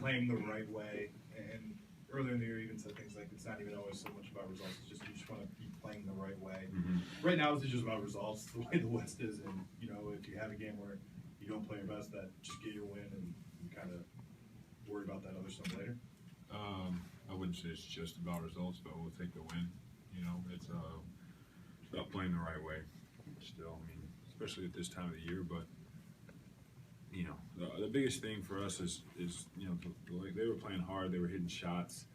playing the right way. And earlier in the year, even said things like it's not even always so much about results. It's just you just want to be playing the right way. Right now, it's just about results. The way the West is, and if you have a game where you don't play your best, that just get your win, and you kind of worry about that other stuff later. I wouldn't say it's just about results, but we'll take the win. It's about playing the right way. Still, I mean, especially at this time of the year. But the biggest thing for us is they were playing hard. They were hitting shots.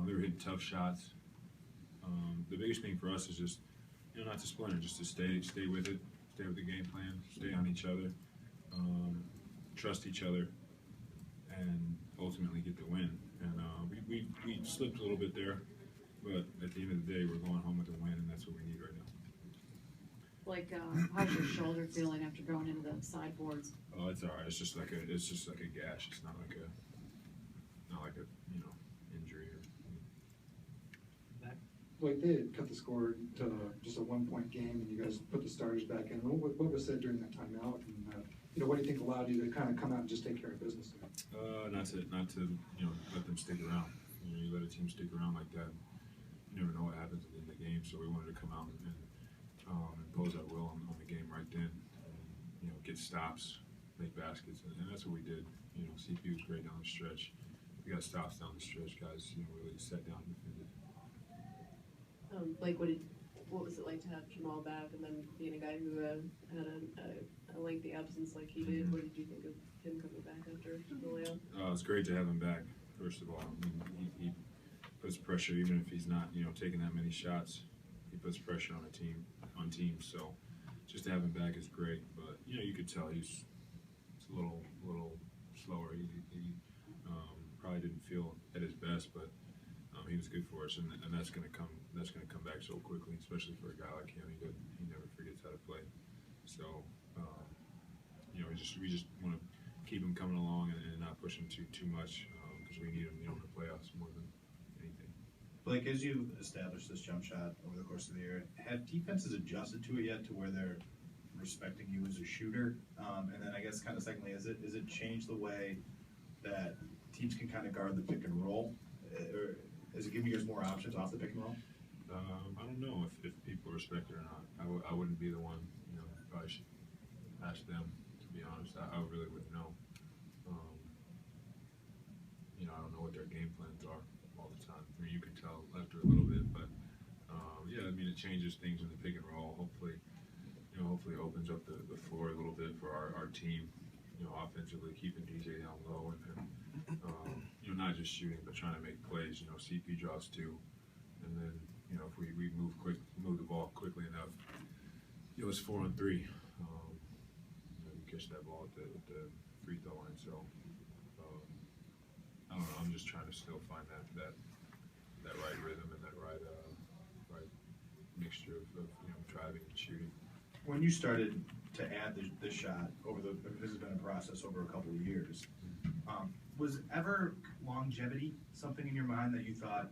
They were hitting tough shots. The biggest thing for us is just not to splinter, just to stay with it, stay with the game plan, stay on each other, trust each other, and ultimately get the win. And we slipped a little bit there, but at the end of the day, we're going home with a win, and that's what we need right now. How's your shoulder feeling after going into the sideboards? Oh, it's all right. It's just like a gash. It's not like a injury or. Like they had cut the score to just a 1-point game, and you guys put the starters back in. What was said during that timeout? And what do you think allowed you to kind of come out and just take care of business there? Not to let them stick around. You let a team stick around like that, you never know what happens in the game. So we wanted to come out and impose our will on the game right then. Get stops, make baskets, and that's what we did. CP was great down the stretch. We got stops down the stretch, guys. Really sat down and defended. What was it like to have Jamal back, and then being a guy who had a lengthy absence like he did? What did you think of him coming back after the layoff? It's great to have him back. First of all, he puts pressure, even if he's not taking that many shots. He puts pressure on teams. So just to have him back is great. But you could tell he's a little slower. He probably didn't feel at his best, but he was good for us, and that's going to come back so quickly, especially for a guy like him. He never forgets how to play. So we just want to keep him coming along and not push him too much because we need him in the playoffs more than anything. Blake, as you've established this jump shot over the course of the year, have defenses adjusted to it yet, to where they're respecting you as a shooter? And then I guess kind of secondly, has it changed the way that teams can kind of guard the pick and roll? Or is it giving you guys more options off the pick and roll? I don't know if people respect it or not. I wouldn't be the one. Probably should ask them, to be honest. I really wouldn't know. I don't know what their game plans are all the time. I mean, you can tell after a little bit, but it changes things in the pick and roll. Hopefully it opens up the floor a little bit for our team. Offensively, keeping DJ down low and not just shooting, but trying to make plays. CP draws 2, and then if we move the ball quickly enough, it's 4 on 3. You catch that ball at the free throw line. So I don't know. I'm just trying to still find that right rhythm and that right mixture of driving and shooting. When you started to add this shot this has been a process over a couple of years. Was ever longevity something in your mind that you thought,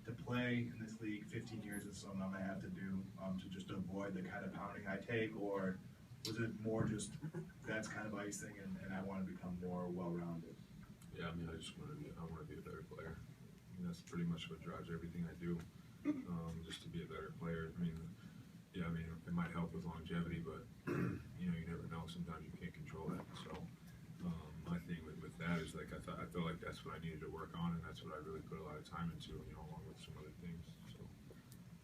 to play in this league 15 years is something I'm going to have to do to just avoid the kind of pounding I take? Or was it more just that's kind of icing and I want to become more well-rounded? Yeah, I want to be a better player. That's pretty much what drives everything I do, just to be a better player. It might help with longevity, but you never know. Sometimes you can't control that. So my thing with that is I feel like that's what I needed to work on, and that's what I really put a lot of time into, along with some other things. So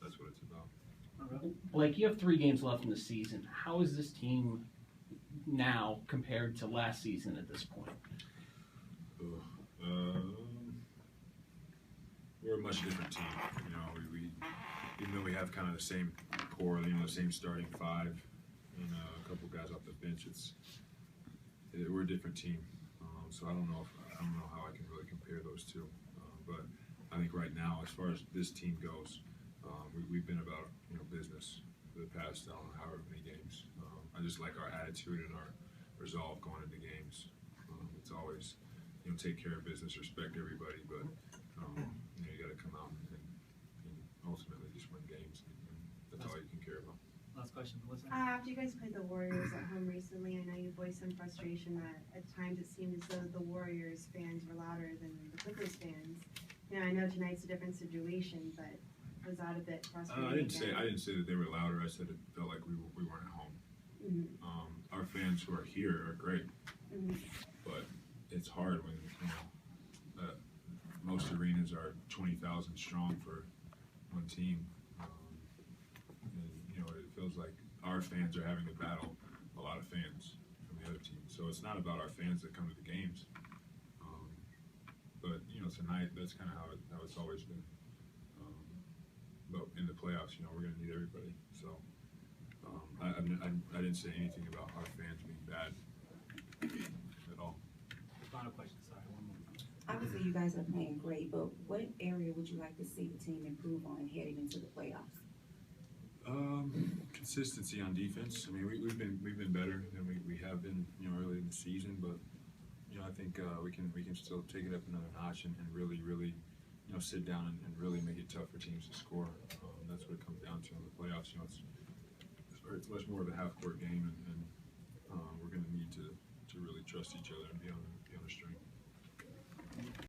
that's what it's about. Blake, you have 3 games left in the season. How is this team now compared to last season at this point? We're a much different team. We even though we have kind of the same core, the same starting 5, and a couple guys off the bench, we're a different team. So I don't know how I can really compare those two. But I think right now, as far as this team goes, we've been about business for the past however many games. I just like our attitude and our resolve going into games. It's always take care of business, respect everybody, but you got to come out and ultimately just win games. That's all you can care about. Last question, Melissa. After you guys played the Warriors at home recently, I know you voiced some frustration that at times it seemed as though the Warriors Lakers fans were louder than the Clippers fans. You know, I know tonight's a different situation, but was that a bit frustrating? I didn't say that they were louder. I said it felt like we weren't at home. Our fans who are here are great, but it's hard when most arenas are 20,000 strong for one team, and it feels like our fans are having to battle a lot of fans from the other team. So it's not about our fans that come to the games, but tonight that's kind of how it's always been. But in the playoffs, we're going to need everybody. So I didn't say anything about our fans being bad at all. Final question, sorry, one more. Obviously, you guys are playing great, but what area would you like to see the team improve on heading into the playoffs? Consistency on defense. I mean, we've been better than we have been, early in the season, but I think we can still take it up another notch and really sit down and really make it tough for teams to score. That's what it comes down to in the playoffs. It's much more of a half-court game, and we're going to need to really trust each other and be on the string.